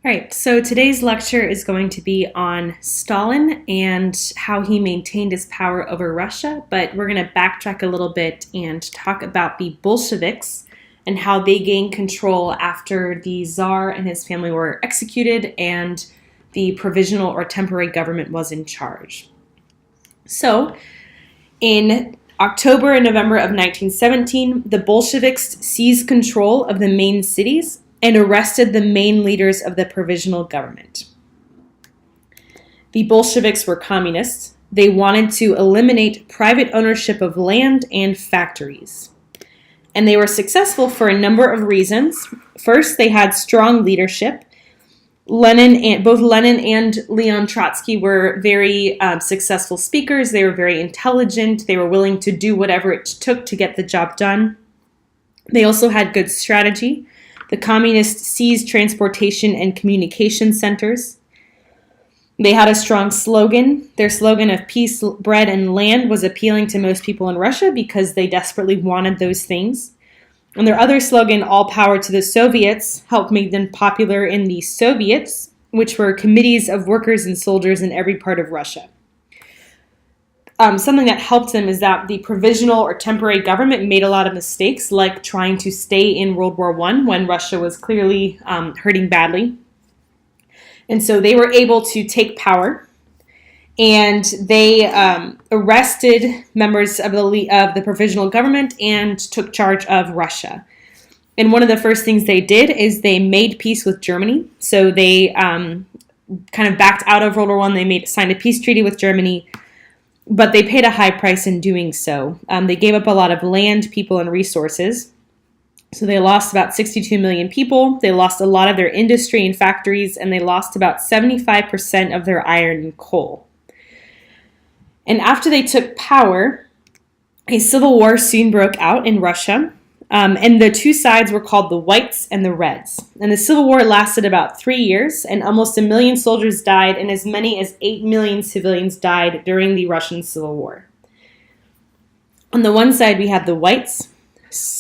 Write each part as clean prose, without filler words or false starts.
All right, so today's lecture is going to be on Stalin and how he maintained his power over Russia, but we're going to backtrack a little bit and talk about the Bolsheviks and how they gained control after the Tsar and his family were executed and the provisional or temporary government was in charge. So, in October and November of 1917, the Bolsheviks seized control of the main cities and arrested the main leaders of the provisional government. The Bolsheviks were communists. They wanted to eliminate private ownership of land and factories. And they were successful for a number of reasons. First, they had strong leadership. Both Lenin and Leon Trotsky were very successful speakers. They were very intelligent. They were willing to do whatever it took to get the job done. They also had good strategy. The communists seized transportation and communication centers. They had a strong slogan. Their slogan of peace, bread, and land was appealing to most people in Russia because they desperately wanted those things. And their other slogan, all power to the Soviets, helped make them popular in the Soviets, which were committees of workers and soldiers in every part of Russia. Something that helped them is that the provisional or temporary government made a lot of mistakes, like trying to stay in World War I when Russia was clearly hurting badly. And so they were able to take power, and they arrested members of the provisional government and took charge of Russia. And one of the first things they did is they made peace with Germany. So they kind of backed out of World War I. They signed a peace treaty with Germany, but they paid a high price in doing so. They gave up a lot of land, people, and resources. So they lost about 62 million people. They lost a lot of their industry and factories, and they lost about 75% of their iron and coal. And after they took power, a civil war soon broke out in Russia. And the two sides were called the Whites and the Reds. And the Civil War lasted about 3 years, and almost 1 million soldiers died, and as many as 8 million civilians died during the Russian Civil War. On the one side, we had the Whites.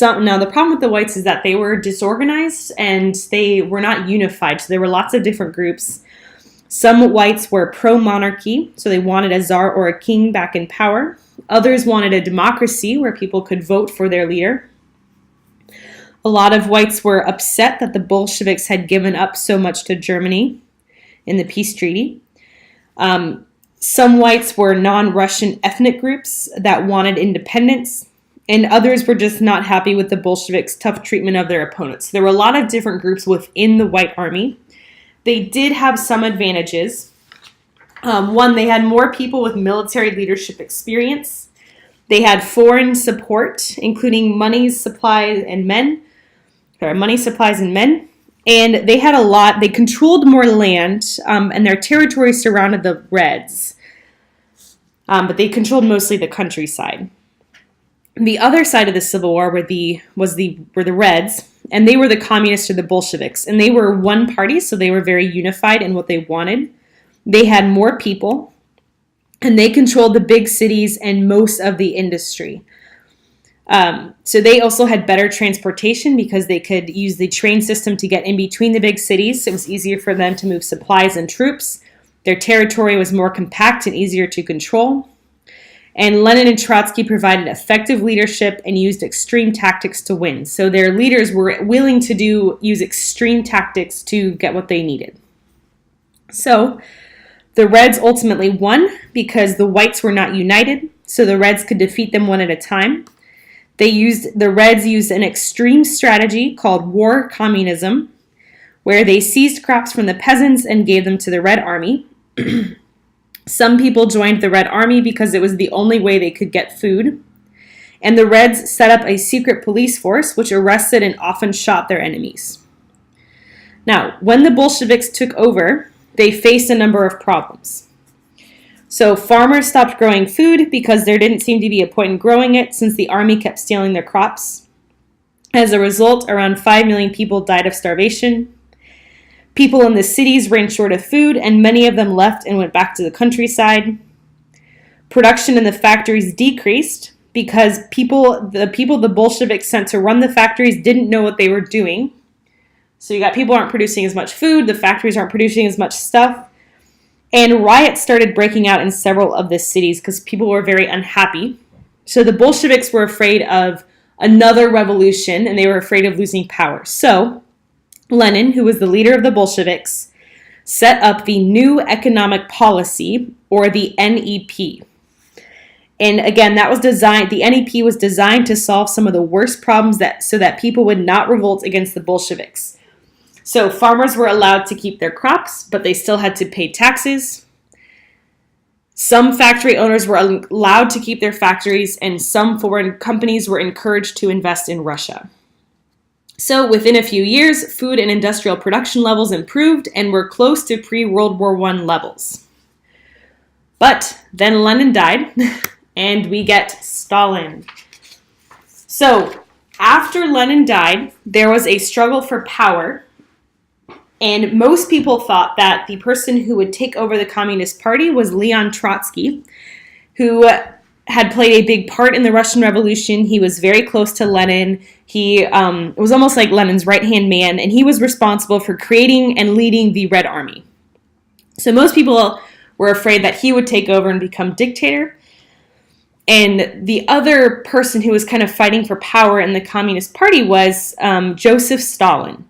Now, the problem with the Whites is that they were disorganized, and they were not unified, so there were lots of different groups. Some Whites were pro-monarchy, so they wanted a czar or a king back in power. Others wanted a democracy where people could vote for their leader. A lot of Whites were upset that the Bolsheviks had given up so much to Germany in the peace treaty. Some Whites were non-Russian ethnic groups that wanted independence, and others were just not happy with the Bolsheviks' tough treatment of their opponents. There were a lot of different groups within the White Army. They did have some advantages. One, they had more people with military leadership experience. They had foreign support, including money, supplies, and men. And they had a lot. They controlled more land, and their territory surrounded the Reds. But they controlled mostly the countryside. The other side of the Civil War were the Reds, and they were the communists or the Bolsheviks. And they were one party, so they were very unified in what they wanted. They had more people, and they controlled the big cities and most of the industry. So they also had better transportation because they could use the train system to get in between the big cities. It was easier for them to move supplies and troops. Their territory was more compact and easier to control. And Lenin and Trotsky provided effective leadership and used extreme tactics to win. So their leaders were willing to use extreme tactics to get what they needed. So the Reds ultimately won because the Whites were not united, so the Reds could defeat them one at a time. The Reds used an extreme strategy called war communism, where they seized crops from the peasants and gave them to the Red Army. Some people joined the Red Army because it was the only way they could get food. And the Reds set up a secret police force which arrested and often shot their enemies. Now, when the Bolsheviks took over, they faced a number of problems. So farmers stopped growing food because there didn't seem to be a point in growing it since the army kept stealing their crops. As a result, around 5 million people died of starvation. People in the cities ran short of food, and many of them left and went back to the countryside. Production in the factories decreased because the people the Bolsheviks sent to run the factories didn't know what they were doing. So you got people aren't producing as much food, the factories aren't producing as much stuff, and riots started breaking out in several of the cities because people were very unhappy. So the Bolsheviks were afraid of another revolution, and they were afraid of losing power. So Lenin, who was the leader of the Bolsheviks, set up the New Economic Policy, or the NEP. And again, the NEP was designed to solve some of the worst problems so that people would not revolt against the Bolsheviks. So farmers were allowed to keep their crops, but they still had to pay taxes. Some factory owners were allowed to keep their factories, and some foreign companies were encouraged to invest in Russia. So within a few years, food and industrial production levels improved and were close to pre-World War I levels. But then Lenin died, and we get Stalin. So after Lenin died, there was a struggle for power, and most people thought that the person who would take over the Communist Party was Leon Trotsky, who had played a big part in the Russian Revolution. He was very close to Lenin. He was almost like Lenin's right-hand man, and he was responsible for creating and leading the Red Army. So most people were afraid that he would take over and become dictator. And the other person who was kind of fighting for power in the Communist Party was Joseph Stalin.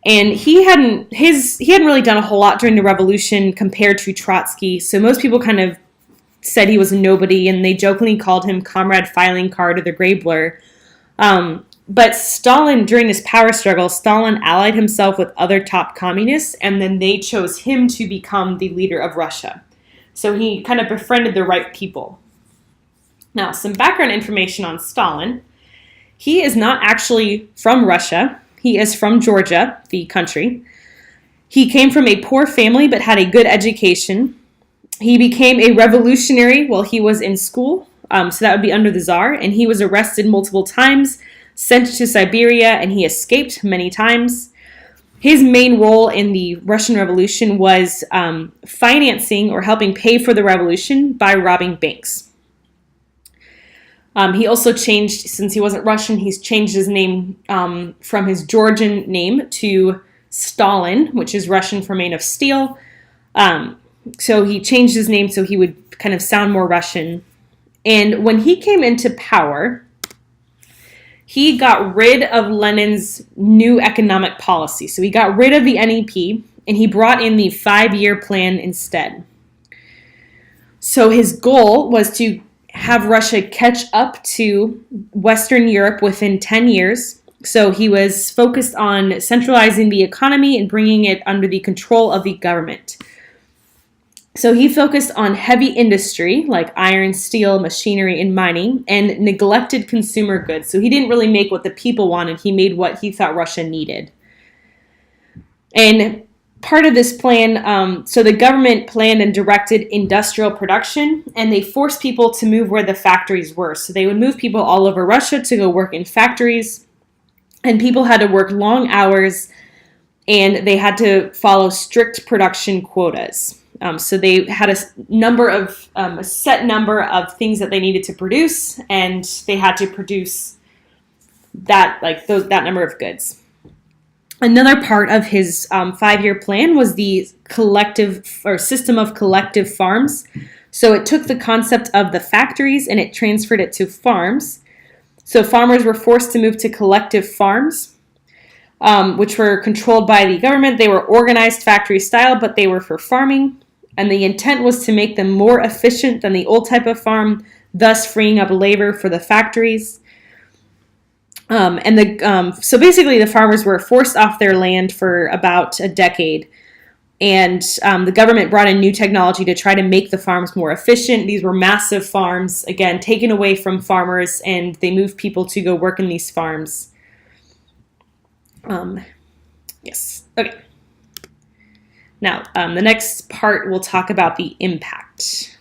And he hadn't really done a whole lot during the revolution compared to Trotsky. So most people kind of said he was a nobody, and they jokingly called him Comrade Filing Card or the Gray Blur. But Stalin, during this power struggle, Stalin allied himself with other top communists, and then they chose him to become the leader of Russia. So he kind of befriended the right people. Now, some background information on Stalin. He is not actually from Russia. He is from Georgia, the country. He came from a poor family but had a good education. He became a revolutionary while he was in school, so that would be under the Tsar, and he was arrested multiple times, sent to Siberia, and he escaped many times. His main role in the Russian Revolution was financing or helping pay for the revolution by robbing banks. He also changed, since he wasn't Russian, he's changed his name from his Georgian name to Stalin, which is Russian for made of steel. So he changed his name so he would kind of sound more Russian. And when he came into power, he got rid of Lenin's New Economic Policy. So he got rid of the NEP, and he brought in the 5-year plan instead. So his goal was to have Russia catch up to Western Europe within 10 years. So he was focused on centralizing the economy and bringing it under the control of the government. So he focused on heavy industry like iron, steel, machinery, and mining, and neglected consumer goods. So he didn't really make what the people wanted. He made what he thought Russia needed. And part of this plan, so the government planned and directed industrial production, and they forced people to move where the factories were. So they would move people all over Russia to go work in factories, and people had to work long hours, and they had to follow strict production quotas. So they had a set number of things that they needed to produce, and they had to produce that number of goods. Another part of his 5-year plan was the system of collective farms. So it took the concept of the factories and it transferred it to farms. So farmers were forced to move to collective farms, which were controlled by the government. They were organized factory style, but they were for farming. And the intent was to make them more efficient than the old type of farm, thus freeing up labor for the factories. So basically the farmers were forced off their land for about a decade. And the government brought in new technology to try to make the farms more efficient. These were massive farms, again, taken away from farmers, and they moved people to go work in these farms. Yes. Okay. Now, the next part, we'll talk about the impact.